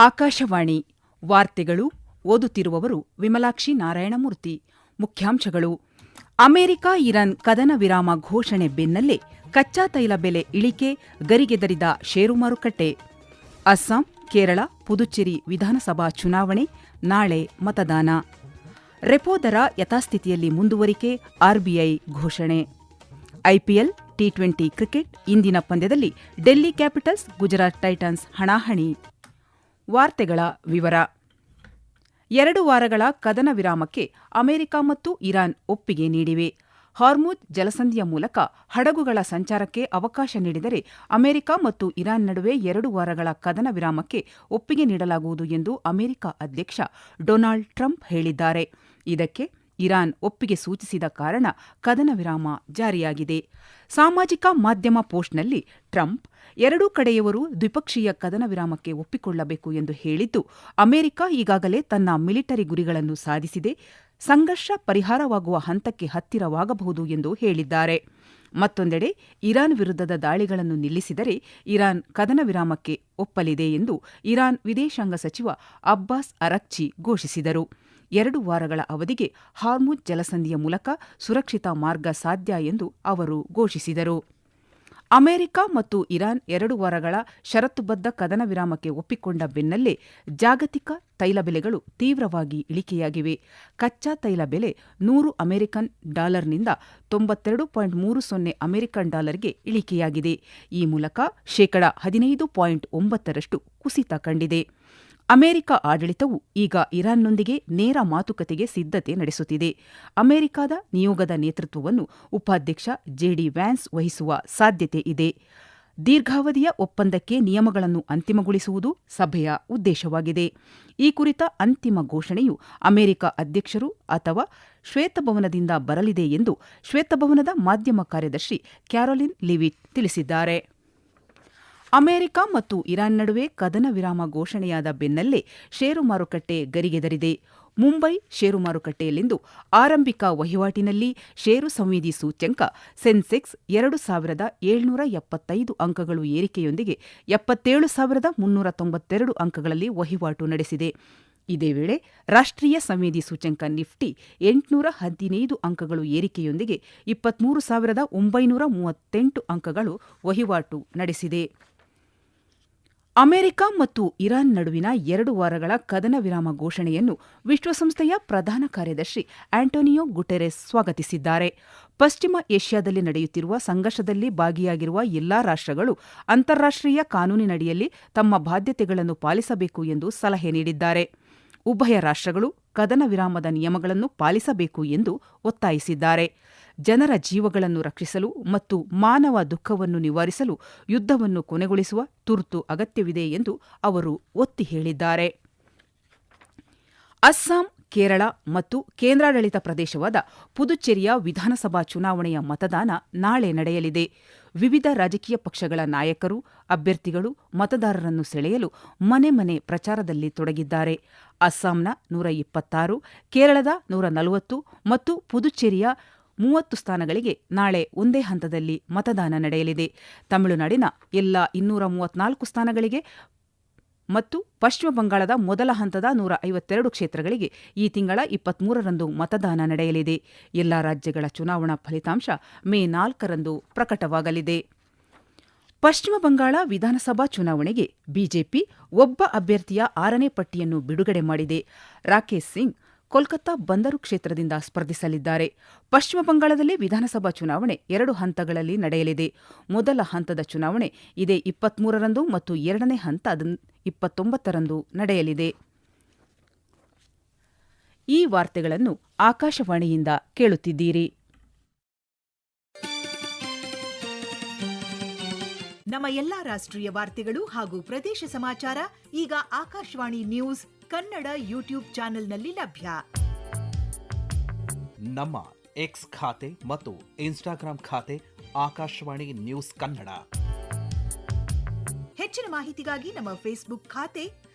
ಆಕಾಶವಾಣಿ ವಾರ್ತೆಗಳು ಓದುತ್ತಿರುವವರು ವಿಮಲಾಕ್ಷಿ ನಾರಾಯಣಮೂರ್ತಿ. ಮುಖ್ಯಾಂಶಗಳು: ಅಮೆರಿಕ ಇರಾನ್ ಕದನ ವಿರಾಮ ಘೋಷಣೆ ಬೆನ್ನಲ್ಲೇ ಕಚ್ಚಾ ತೈಲ ಬೆಲೆ ಇಳಿಕೆ, ಗರಿಗೆದರಿದ ಷೇರು ಮಾರುಕಟ್ಟೆ. ಅಸ್ಸಾಂ, ಕೇರಳ, ಪುದುಚೇರಿ ವಿಧಾನಸಭಾ ಚುನಾವಣೆ, ನಾಳೆ ಮತದಾನ. ರೆಪೋ ದರ ಯಥಾಸ್ಥಿತಿಯಲ್ಲಿ ಮುಂದುವರಿಕೆ, ಆರ್ಬಿಐ ಘೋಷಣೆ. ಐಪಿಎಲ್ ಟಿ20 ಕ್ರಿಕೆಟ್ ಇಂದಿನ ಪಂದ್ಯದಲ್ಲಿ ಡೆಲ್ಲಿ ಕ್ಯಾಪಿಟಲ್ಸ್ ಗುಜರಾತ್ ಟೈಟನ್ಸ್ ಹಣಾಹಣಿ. ವಾರ್ತೆಗಳ ವಿವರ. 2 ವಾರಗಳ ಕದನ ವಿರಾಮಕ್ಕೆ ಅಮೆರಿಕ ಮತ್ತು ಇರಾನ್ ಒಪ್ಪಿಗೆ ನೀಡಿವೆ. ಹಾರ್ಮುಜ್ ಜಲಸಂಧಿಯ ಮೂಲಕ ಹಡಗುಗಳ ಸಂಚಾರಕ್ಕೆ ಅವಕಾಶ ನೀಡಿದರೆ ಅಮೆರಿಕ ಮತ್ತು ಇರಾನ್ ನಡುವೆ 2 ವಾರಗಳ ಕದನ ವಿರಾಮಕ್ಕೆ ಒಪ್ಪಿಗೆ ನೀಡಲಾಗುವುದು ಎಂದು ಅಮೆರಿಕ ಅಧ್ಯಕ್ಷ ಡೊನಾಲ್ಡ್ ಟ್ರಂಪ್ ಹೇಳಿದ್ದಾರೆ. ಇದಕ್ಕೆ ಇರಾನ್ ಒಪ್ಪಿಗೆ ಸೂಚಿಸಿದ ಕಾರಣ ಕದನ ವಿರಾಮ ಜಾರಿಯಾಗಿದೆ. ಸಾಮಾಜಿಕ ಮಾಧ್ಯಮ ಪೋಸ್ಟ್ನಲ್ಲಿ ಟ್ರಂಪ್, 2 ಕಡೆಯವರು ದ್ವಿಪಕ್ಷೀಯ ಕದನ ವಿರಾಮಕ್ಕೆ ಒಪ್ಪಿಕೊಳ್ಳಬೇಕು ಎಂದು ಹೇಳಿದ್ದು, ಅಮೆರಿಕ ಈಗಾಗಲೇ ತನ್ನ ಮಿಲಿಟರಿ ಗುರಿಗಳನ್ನು ಸಾಧಿಸಿದೆ, ಸಂಘರ್ಷ ಪರಿಹಾರವಾಗುವ ಹಂತಕ್ಕೆ ಹತ್ತಿರವಾಗಬಹುದು ಎಂದು ಹೇಳಿದ್ದಾರೆ. ಮತ್ತೊಂದೆಡೆ ಇರಾನ್ ವಿರುದ್ಧದ ದಾಳಿಗಳನ್ನು ನಿಲ್ಲಿಸಿದರೆ ಇರಾನ್ ಕದನ ವಿರಾಮಕ್ಕೆ ಒಪ್ಪಲಿದೆ ಎಂದು ಇರಾನ್ ವಿದೇಶಾಂಗ ಸಚಿವ ಅಬ್ಬಾಸ್ ಅರಕ್ಚಿ ಘೋಷಿಸಿದರು. 2 ವಾರಗಳ ಅವಧಿಗೆ ಹಾರ್ಮುಜ್ ಜಲಸಂಧಿಯ ಮೂಲಕ ಸುರಕ್ಷಿತ ಮಾರ್ಗ ಸಾಧ್ಯ ಎಂದು ಅವರು ಘೋಷಿಸಿದರು. ಅಮೆರಿಕ ಮತ್ತು ಇರಾನ್ 2 ವಾರಗಳ ಷರತ್ತುಬದ್ಧ ಕದನ ವಿರಾಮಕ್ಕೆ ಒಪ್ಪಿಕೊಂಡ ಬೆನ್ನಲ್ಲೇ ಜಾಗತಿಕ ತೈಲ ಬೆಲೆಗಳು ತೀವ್ರವಾಗಿ ಇಳಿಕೆಯಾಗಿವೆ. ಕಚ್ಚಾ ತೈಲ ಬೆಲೆ $100 ಅಮೆರಿಕನ್ ಡಾಲರ್ನಿಂದ $92.30 ಅಮೆರಿಕನ್ ಡಾಲರ್ಗೆ ಇಳಿಕೆಯಾಗಿದೆ. ಈ ಮೂಲಕ ಶೇಕಡಾ 15.9ರಷ್ಟು ಕುಸಿತ ಕಂಡಿದೆ. ಅಮೆರಿಕ ಆಡಳಿತವು ಈಗ ಇರಾನ್ನೊಂದಿಗೆ ನೇರ ಮಾತುಕತೆಗೆ ಸಿದ್ಧತೆ ನಡೆಸುತ್ತಿದೆ. ಅಮೆರಿಕದ ನಿಯೋಗದ ನೇತೃತ್ವವನ್ನು ಉಪಾಧ್ಯಕ್ಷ ಜೆಡಿ ವ್ಯಾನ್ಸ್ ವಹಿಸುವ ಸಾಧ್ಯತೆ ಇದೆ. ದೀರ್ಘಾವಧಿಯ ಒಪ್ಪಂದಕ್ಕೆ ನಿಯಮಗಳನ್ನು ಅಂತಿಮಗೊಳಿಸುವುದು ಸಭೆಯ ಉದ್ದೇಶವಾಗಿದೆ. ಈ ಕುರಿತ ಅಂತಿಮ ಘೋಷಣೆಯು ಅಮೆರಿಕ ಅಧ್ಯಕ್ಷರು ಅಥವಾ ಶ್ವೇತಭವನದಿಂದ ಬರಲಿದೆ ಎಂದು ಶ್ವೇತಭವನದ ಮಾಧ್ಯಮ ಕಾರ್ಯದರ್ಶಿ ಕ್ಯಾರೋಲಿನ್ ಲಿವಿಟ್ ತಿಳಿಸಿದ್ದಾರೆ. ಅಮೆರಿಕ ಮತ್ತು ಇರಾನ್ ನಡುವೆ ಕದನ ವಿರಾಮ ಘೋಷಣೆಯಾದ ಬೆನ್ನಲ್ಲೇ ಷೇರು ಮಾರುಕಟ್ಟೆ ಗರಿಗೆದರಿದೆ. ಮುಂಬೈ ಷೇರು ಮಾರುಕಟ್ಟೆಯಲ್ಲಿಂದು ಆರಂಭಿಕ ವಹಿವಾಟಿನಲ್ಲಿ ಷೇರು ಸಂವೇದಿ ಸೂಚ್ಯಂಕ ಸೆನ್ಸೆಕ್ಸ್ 2,775 ಅಂಕಗಳು ಏರಿಕೆಯೊಂದಿಗೆ 77,392 ಅಂಕಗಳಲ್ಲಿ ವಹಿವಾಟು ನಡೆಸಿದೆ. ಇದೇ ವೇಳೆ ರಾಷ್ಟ್ರೀಯ ಸಂವೇದಿ ಸೂಚ್ಯಂಕ ನಿಫ್ಟಿ 815 ಅಂಕಗಳು ಏರಿಕೆಯೊಂದಿಗೆ 23,938 ಅಂಕಗಳು ವಹಿವಾಟು ನಡೆಸಿದೆ. ಅಮೆರಿಕ ಮತ್ತು ಇರಾನ್ ನಡುವಿನ 2 ವಾರಗಳ ಕದನ ವಿರಾಮ ಘೋಷಣೆಯನ್ನು ವಿಶ್ವಸಂಸ್ಥೆಯ ಪ್ರಧಾನ ಕಾರ್ಯದರ್ಶಿ ಆಂಟೋನಿಯೋ ಗುಟೆರೆಸ್ ಸ್ವಾಗತಿಸಿದ್ದಾರೆ. ಪಶ್ಚಿಮ ಏಷ್ಯಾದಲ್ಲಿ ನಡೆಯುತ್ತಿರುವ ಸಂಘರ್ಷದಲ್ಲಿ ಭಾಗಿಯಾಗಿರುವ ಎಲ್ಲಾ ರಾಷ್ಟ್ರಗಳು ಅಂತಾರಾಷ್ಟ್ರೀಯ ಕಾನೂನಿನಡಿಯಲ್ಲಿ ತಮ್ಮ ಬಾಧ್ಯತೆಗಳನ್ನು ಪಾಲಿಸಬೇಕು ಎಂದು ಸಲಹೆ ನೀಡಿದ್ದಾರೆ. ಉಭಯ ರಾಷ್ಟ್ರಗಳು ಕದನ ವಿರಾಮದ ನಿಯಮಗಳನ್ನು ಪಾಲಿಸಬೇಕು ಎಂದು ಒತ್ತಾಯಿಸಿದ್ದಾರೆ. ಜನರ ಜೀವಗಳನ್ನು ರಕ್ಷಿಸಲು ಮತ್ತು ಮಾನವ ದುಃಖವನ್ನು ನಿವಾರಿಸಲು ಯುದ್ಧವನ್ನು ಕೊನೆಗೊಳಿಸುವ ತುರ್ತು ಅಗತ್ಯವಿದೆ ಎಂದು ಅವರು ಒತ್ತಿ ಹೇಳಿದ್ದಾರೆ. ಅಸ್ಸಾಂ, ಕೇರಳ ಮತ್ತು ಕೇಂದ್ರಾಡಳಿತ ಪ್ರದೇಶವಾದ ಪುದುಚೇರಿಯ ವಿಧಾನಸಭಾ ಚುನಾವಣೆಯ ಮತದಾನ ನಾಳೆ ನಡೆಯಲಿದೆ. ವಿವಿಧ ರಾಜಕೀಯ ಪಕ್ಷಗಳ ನಾಯಕರು, ಅಭ್ಯರ್ಥಿಗಳು ಮತದಾರರನ್ನು ಸೆಳೆಯಲು ಮನೆ ಮನೆ ಪ್ರಚಾರದಲ್ಲಿ ತೊಡಗಿದ್ದಾರೆ. ಅಸ್ಸಾಂನ 126, ಕೇರಳದ 140 ಮತ್ತು ಪುದುಚೇರಿಯ 30 ಸ್ಥಾನಗಳಿಗೆ ನಾಳೆ ಒಂದೇ ಹಂತದಲ್ಲಿ ಮತದಾನ ನಡೆಯಲಿದೆ. ತಮಿಳುನಾಡಿನ ಎಲ್ಲ 234 ಸ್ಥಾನಗಳಿಗೆ ಮತ್ತು ಪಶ್ಚಿಮ ಬಂಗಾಳದ ಮೊದಲ ಹಂತದ 152 ಕ್ಷೇತ್ರಗಳಿಗೆ ಈ ತಿಂಗಳ 23ರಂದು ಮತದಾನ ನಡೆಯಲಿದೆ. ಎಲ್ಲ ರಾಜ್ಯಗಳ ಚುನಾವಣಾ ಫಲಿತಾಂಶ ಮೇ 4ರಂದು ಪ್ರಕಟವಾಗಲಿದೆ. ಪಶ್ಚಿಮ ಬಂಗಾಳ ವಿಧಾನಸಭಾ ಚುನಾವಣೆಗೆ ಬಿಜೆಪಿ ಒಬ್ಬ ಅಭ್ಯರ್ಥಿಯ 6ನೇ ಪಟ್ಟಿಯನ್ನು ಬಿಡುಗಡೆ ಮಾಡಿದೆ. ರಾಕೇಶ್ ಸಿಂಗ್ ಕೋಲ್ಕತ್ತಾ ಬಂದರು ಕ್ಷೇತ್ರದಿಂದ ಸ್ಪರ್ಧಿಸಲಿದ್ದಾರೆ. ಪಶ್ಚಿಮ ಬಂಗಾಳದಲ್ಲಿ ವಿಧಾನಸಭಾ ಚುನಾವಣೆ 2 ಹಂತಗಳಲ್ಲಿ ನಡೆಯಲಿದೆ. ಮೊದಲ ಹಂತದ ಚುನಾವಣೆ ಇದೇ 23ರಂದು ಮತ್ತು 2ನೇ ಹಂತ 29ರಂದು ನಡೆಯಲಿದೆ. ಈ ವಾರ್ತೆಗಳನ್ನು ಆಕಾಶವಾಣಿಯಿಂದ ಕೇಳುತ್ತಿದ್ದೀರಿ. ನಮ್ಮ ಎಲ್ಲಾ ರಾಷ್ಟ್ರೀಯ ವಾರ್ತೆಗಳು ಹಾಗೂ ಪ್ರದೇಶ ಸಮಾಚಾರ ಈಗ ಆಕಾಶವಾಣಿ ನ್ಯೂಸ್ ಕನ್ನಡ ಯೂಟ್ಯೂಬ್ ಚಾನೆಲ್ನಲ್ಲಿ ಲಭ್ಯ. ನಮ್ಮ ಎಕ್ಸ್ ಖಾತೆ ಮತ್ತು ಇನ್ಸ್ಟಾಗ್ರಾಂ ಖಾತೆ ಆಕಾಶವಾಣಿ ನ್ಯೂಸ್ ಕನ್ನಡ. ಹೆಚ್ಚಿನ ಮಾಹಿತಿಗಾಗಿ ನಮ್ಮ ಫೇಸ್ಬುಕ್ ಖಾತೆ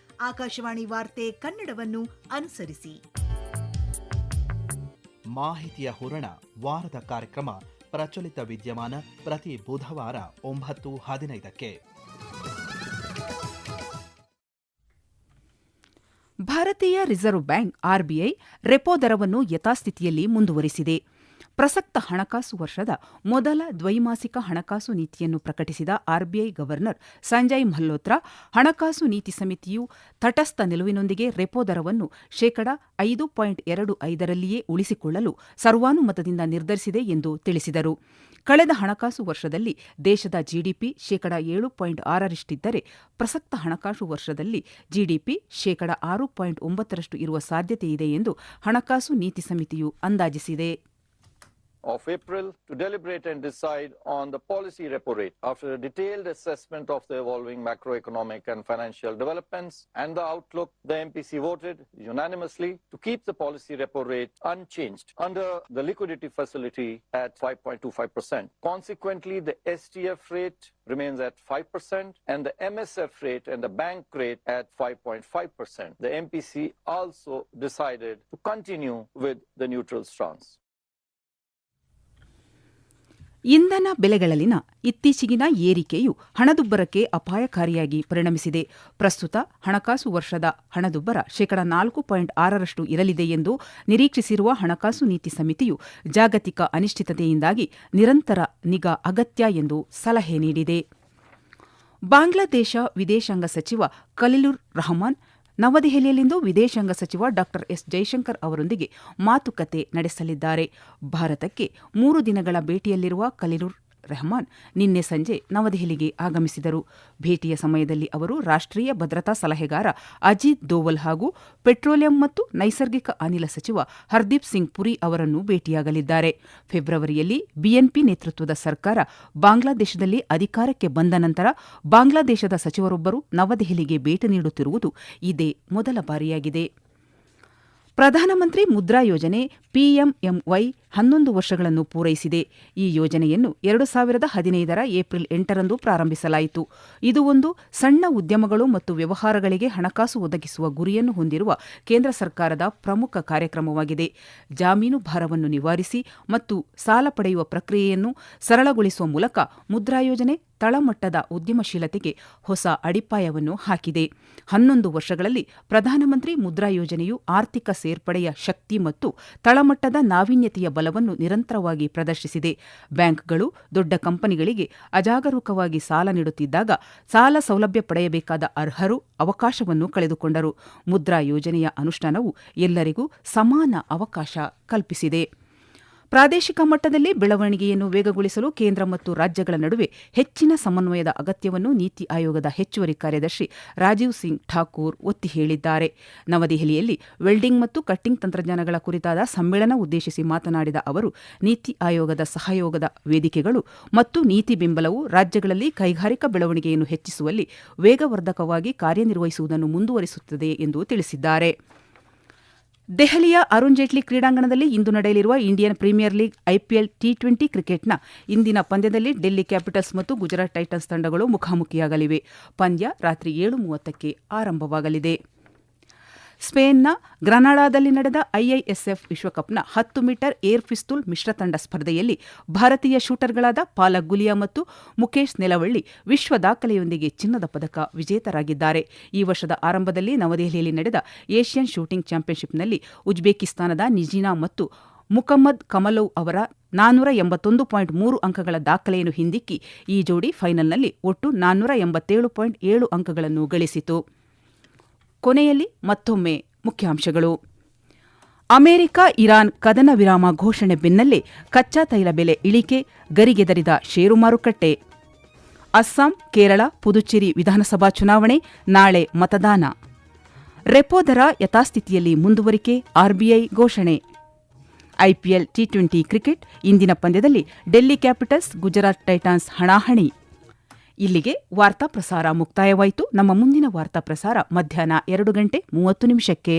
ಆಕಾಶವಾಣಿ ವಾರ್ತೆ ಕನ್ನಡವನ್ನು ಅನುಸರಿಸಿ. ಮಾಹಿತಿಯ ಹೂರಣ ವಾರದ ಕಾರ್ಯಕ್ರಮ ಪ್ರಚಲಿತ ವಿದ್ಯಮಾನ ಪ್ರತಿ ಬುಧವಾರ 9:15ಕ್ಕೆ. ರಿಸರ್ವ್ ಬ್ಯಾಂಕ್ ಆರ್ಬಿಐ ರೆಪೋ ದರವನ್ನು ಯಥಾಸ್ಥಿತಿಯಲ್ಲಿ ಮುಂದುವರಿಸಿದೆ. ಪ್ರಸಕ್ತ ಹಣಕಾಸು ವರ್ಷದ ಮೊದಲ ದ್ವೈಮಾಸಿಕ ಹಣಕಾಸು ನೀತಿಯನ್ನು ಪ್ರಕಟಿಸಿದ ಆರ್ಬಿಐ ಗವರ್ನರ್ ಸಂಜಯ್ ಮಲ್ಹೋತ್ರಾ, ಹಣಕಾಸು ನೀತಿ ಸಮಿತಿಯು ತಟಸ್ಥ ನಿಲುವಿನೊಂದಿಗೆ ರೆಪೋ ದರವನ್ನು ಶೇಕಡ 5.25ರಲ್ಲಿಯೇ ಉಳಿಸಿಕೊಳ್ಳಲು ಸರ್ವಾನುಮತದಿಂದ ನಿರ್ಧರಿಸಿದೆ ಎಂದು ತಿಳಿಸಿದರು. ಕಳೆದ ಹಣಕಾಸು ವರ್ಷದಲ್ಲಿ ದೇಶದ ಜಿಡಿಪಿ ಶೇಕಡ 7.6ರಷ್ಟಿದ್ದರೆ ಪ್ರಸಕ್ತ ಹಣಕಾಸು ವರ್ಷದಲ್ಲಿ ಜಿಡಿಪಿ ಶೇಕಡ 6.9ರಷ್ಟು ಇರುವ ಸಾಧ್ಯತೆಯಿದೆ ಎಂದು ಹಣಕಾಸು ನೀತಿ ಸಮಿತಿಯು ಅಂದಾಜಿಸಿದೆ. Of April to deliberate and decide on the policy repo rate after a detailed assessment of the evolving macroeconomic and financial developments and the outlook. The MPC voted unanimously to keep the policy repo rate unchanged under the liquidity facility at 5.25%. Consequently, the STF rate remains at 5% and the MSF rate and the bank rate at 5.5%. The MPC also decided to continue with the neutral stance. ಇಂಧನ ಬೆಲೆಗಳಲ್ಲಿನ ಇತ್ತೀಚೆಗಿನ ಏರಿಕೆಯು ಹಣದುಬ್ಬರಕ್ಕೆ ಅಪಾಯಕಾರಿಯಾಗಿ ಪರಿಣಮಿಸಿದೆ. ಪ್ರಸ್ತುತ ಹಣಕಾಸು ವರ್ಷದ ಹಣದುಬ್ಬರ ಶೇಕಡ 4.6ರಷ್ಟು ಇರಲಿದೆ ಎಂದು ನಿರೀಕ್ಷಿಸಿರುವ ಹಣಕಾಸು ನೀತಿ ಸಮಿತಿಯು ಜಾಗತಿಕ ಅನಿಶ್ಚಿತತೆಯಿಂದಾಗಿ ನಿರಂತರ ನಿಗಾ ಅಗತ್ಯ ಎಂದು ಸಲಹೆ ನೀಡಿದೆ. ಬಾಂಗ್ಲಾದೇಶ ವಿದೇಶಾಂಗ ಸಚಿವ ಖಲೀಲುರ್ ರಹಮಾನ್ ನವದೆಹಲಿಯಲ್ಲಿಂದು ವಿದೇಶಾಂಗ ಸಚಿವ ಡಾ ಎಸ್ ಜೈಶಂಕರ್ ಅವರೊಂದಿಗೆ ಮಾತುಕತೆ ನಡೆಸಲಿದ್ದಾರೆ. ಭಾರತಕ್ಕೆ 3 ದಿನಗಳ ಭೇಟಿಯಲ್ಲಿರುವ ಖಲೀಲುರ್ ರೆಹಮಾನ್ ನಿನ್ನೆ ಸಂಜೆ ನವದೆಹಲಿಗೆ ಆಗಮಿಸಿದರು. ಭೇಟಿಯ ಸಮಯದಲ್ಲಿ ಅವರು ರಾಷ್ಟ್ರೀಯ ಭದ್ರತಾ ಸಲಹೆಗಾರ ಅಜಿತ್ ದೋವಲ್ ಹಾಗೂ ಪೆಟ್ರೋಲಿಯಂ ಮತ್ತು ನೈಸರ್ಗಿಕ ಅನಿಲ ಸಚಿವ ಹರ್ದೀಪ್ ಸಿಂಗ್ ಪುರಿ ಅವರನ್ನು ಭೇಟಿಯಾಗಲಿದ್ದಾರೆ. ಫೆಬ್ರವರಿಯಲ್ಲಿ ಬಿಎನ್ಪಿ ನೇತೃತ್ವದ ಸರ್ಕಾರ ಬಾಂಗ್ಲಾದೇಶದಲ್ಲಿ ಅಧಿಕಾರಕ್ಕೆ ಬಂದ ನಂತರ ಬಾಂಗ್ಲಾದೇಶದ ಸಚಿವರೊಬ್ಬರು ನವದೆಹಲಿಗೆ ಭೇಟಿ ನೀಡುತ್ತಿರುವುದು ಇದೇ ಮೊದಲ ಬಾರಿಯಾಗಿದೆ. ಪ್ರಧಾನಮಂತ್ರಿ ಮುದ್ರಾ ಯೋಜನೆ ಪಿಎಂಎಂವೈ 11 ವರ್ಷಗಳನ್ನು ಪೂರೈಸಿದೆ. ಈ ಯೋಜನೆಯನ್ನು 2015ರ ಏಪ್ರಿಲ್ 8ರಂದು ಪ್ರಾರಂಭಿಸಲಾಯಿತು. ಇದು ಒಂದು ಸಣ್ಣ ಉದ್ಯಮಗಳು ಮತ್ತು ವ್ಯವಹಾರಗಳಿಗೆ ಹಣಕಾಸು ಒದಗಿಸುವ ಗುರಿಯನ್ನು ಹೊಂದಿರುವ ಕೇಂದ್ರ ಸರ್ಕಾರದ ಪ್ರಮುಖ ಕಾರ್ಯಕ್ರಮವಾಗಿದೆ. ಜಾಮೀನು ಭಾರವನ್ನು ನಿವಾರಿಸಿ ಮತ್ತು ಸಾಲ ಪಡೆಯುವ ಪ್ರಕ್ರಿಯೆಯನ್ನು ಸರಳಗೊಳಿಸುವ ಮೂಲಕ ಮುದ್ರಾ ಯೋಜನೆ ತಳಮಟ್ಟದ ಉದ್ಯಮಶೀಲತೆಗೆ ಹೊಸ ಅಡಿಪಾಯವನ್ನು ಹಾಕಿದೆ. 11 ವರ್ಷಗಳಲ್ಲಿ ಪ್ರಧಾನಮಂತ್ರಿ ಮುದ್ರಾ ಯೋಜನೆಯು ಆರ್ಥಿಕ ಸೇರ್ಪಡೆಯ ಶಕ್ತಿ ಮತ್ತು ತಳಮಟ್ಟದ ನಾವೀನ್ಯತೆಯ ಬಲವನ್ನು ನಿರಂತರವಾಗಿ ಪ್ರದರ್ಶಿಸಿದೆ. ಬ್ಯಾಂಕ್ಗಳು ದೊಡ್ಡ ಕಂಪನಿಗಳಿಗೆ ಅಜಾಗರೂಕವಾಗಿ ಸಾಲ ನೀಡುತ್ತಿದ್ದಾಗ ಸಾಲ ಸೌಲಭ್ಯ ಪಡೆಯಬೇಕಾದ ಅರ್ಹರು ಅವಕಾಶವನ್ನು ಕಳೆದುಕೊಂಡರು. ಮುದ್ರಾ ಯೋಜನೆಯ ಅನುಷ್ಠಾನವು ಎಲ್ಲರಿಗೂ ಸಮಾನ ಅವಕಾಶ ಕಲ್ಪಿಸಿದೆ. ಪ್ರಾದೇಶಿಕ ಮಟ್ಟದಲ್ಲಿ ಬೆಳವಣಿಗೆಯನ್ನು ವೇಗಗೊಳಿಸಲು ಕೇಂದ್ರ ಮತ್ತು ರಾಜ್ಯಗಳ ನಡುವೆ ಹೆಚ್ಚಿನ ಸಮನ್ವಯದ ಅಗತ್ಯವನ್ನು ನೀತಿ ಆಯೋಗದ ಹೆಚ್ಚುವರಿ ಕಾರ್ಯದರ್ಶಿ ರಾಜೀವ್ ಸಿಂಗ್ ಠಾಕೂರ್ ಒತ್ತಿ ಹೇಳಿದ್ದಾರೆ. ನವದೆಹಲಿಯಲ್ಲಿ ವೆಲ್ಡಿಂಗ್ ಮತ್ತು ಕಟ್ಟಿಂಗ್ ತಂತ್ರಜ್ಞಾನಗಳ ಕುರಿತಾದ ಸಮ್ಮೇಳನ ಉದ್ದೇಶಿಸಿ ಮಾತನಾಡಿದ ಅವರು, ನೀತಿ ಆಯೋಗದ ಸಹಯೋಗದ ವೇದಿಕೆಗಳು ಮತ್ತು ನೀತಿ ಬೆಂಬಲವು ರಾಜ್ಯಗಳಲ್ಲಿ ಕೈಗಾರಿಕಾ ಬೆಳವಣಿಗೆಯನ್ನು ಹೆಚ್ಚಿಸುವಲ್ಲಿ ವೇಗವರ್ಧಕವಾಗಿ ಕಾರ್ಯನಿರ್ವಹಿಸುವುದನ್ನು ಮುಂದುವರಿಸುತ್ತದೆ ಎಂದು ತಿಳಿಸಿದ್ದಾರೆ. ದೆಹಲಿಯ ಅರುಣ್ ಜೇಟ್ಲಿ ಕ್ರೀಡಾಂಗಣದಲ್ಲಿ ಇಂದು ನಡೆಯಲಿರುವ ಇಂಡಿಯನ್ ಪ್ರೀಮಿಯರ್ ಲೀಗ್ ಐಪಿಎಲ್ ಟಿ20 ಕ್ರಿಕೆಟ್ನ ಇಂದಿನ ಪಂದ್ಯದಲ್ಲಿ ಡೆಲ್ಲಿ ಕ್ಯಾಪಿಟಲ್ಸ್ ಮತ್ತು ಗುಜರಾತ್ ಟೈಟನ್ಸ್ ತಂಡಗಳು ಮುಖಾಮುಖಿಯಾಗಲಿವೆ. ಪಂದ್ಯ ರಾತ್ರಿ 7:30ಕ್ಕೆ ಆರಂಭವಾಗಲಿದೆ. ಸ್ಪೇನ್ನ ಗ್ರನಾಡಾದಲ್ಲಿ ನಡೆದ ಐಐಎಸ್ಎಫ್ ವಿಶ್ವಕಪ್ನ 10 ಮೀಟರ್ ಏರ್ ಪಿಸ್ತೂಲ್ ಮಿಶ್ರತಂಡ ಸ್ಪರ್ಧೆಯಲ್ಲಿ ಭಾರತೀಯ ಶೂಟರ್ಗಳಾದ ಪಾಲಕ್ ಗುಲಿಯಾ ಮತ್ತು ಮುಕೇಶ್ ನೆಲವಳ್ಳಿ ವಿಶ್ವ ದಾಖಲೆಯೊಂದಿಗೆ ಚಿನ್ನದ ಪದಕ ವಿಜೇತರಾಗಿದ್ದಾರೆ. ಈ ವರ್ಷದ ಆರಂಭದಲ್ಲಿ ನವದೆಹಲಿಯಲ್ಲಿ ನಡೆದ ಏಷ್ಯನ್ ಶೂಟಿಂಗ್ ಚಾಂಪಿಯನ್ಶಿಪ್ನಲ್ಲಿ ಉಜ್ಬೇಕಿಸ್ತಾನದ ನಿಜಿನಾ ಮತ್ತು ಮುಕಮ್ಮದ್ ಕಮಲೋವ್ ಅವರ 481.3 ಅಂಕಗಳ ದಾಖಲೆಯನ್ನು ಹಿಂದಿಕ್ಕಿ ಈ ಜೋಡಿ ಫೈನಲ್ನಲ್ಲಿ ಒಟ್ಟು 487.7 ಅಂಕಗಳನ್ನು ಗಳಿಸಿತು. ಕೊನೆಯಲ್ಲಿ ಮತ್ತೊಮ್ಮೆ ಮುಖ್ಯಾಂಶಗಳು. ಅಮೆರಿಕ ಇರಾನ್ ಕದನ ವಿರಾಮ ಘೋಷಣೆ ಬೆನ್ನಲ್ಲೇ ಕಚ್ಚಾ ತೈಲ ಬೆಲೆ ಇಳಿಕೆ, ಗರಿಗೆದರಿದ ಷೇರು ಮಾರುಕಟ್ಟೆ. ಅಸ್ಸಾಂ, ಕೇರಳ, ಪುದುಚೇರಿ ವಿಧಾನಸಭಾ ಚುನಾವಣೆ, ನಾಳೆ ಮತದಾನ. ರೆಪೋ ದರ ಯಥಾಸ್ಥಿತಿಯಲ್ಲಿ ಮುಂದುವರಿಕೆ, ಆರ್ಬಿಐ ಘೋಷಣೆ. ಐಪಿಎಲ್ ಟಿ20 ಕ್ರಿಕೆಟ್ ಇಂದಿನ ಪಂದ್ಯದಲ್ಲಿ ಡೆಲ್ಲಿ ಕ್ಯಾಪಿಟಲ್ಸ್ ಗುಜರಾತ್ ಟೈಟಾನ್ಸ್ ಹಣಾಹಣಿ. ಇಲ್ಲಿಗೆ ವಾರ್ತಾ ಪ್ರಸಾರ ಮುಕ್ತಾಯವಾಯಿತು. ನಮ್ಮ ಮುಂದಿನ ವಾರ್ತಾ ಪ್ರಸಾರ ಮಧ್ಯಾಹ್ನ 2:30 ಕ್ಕೆ.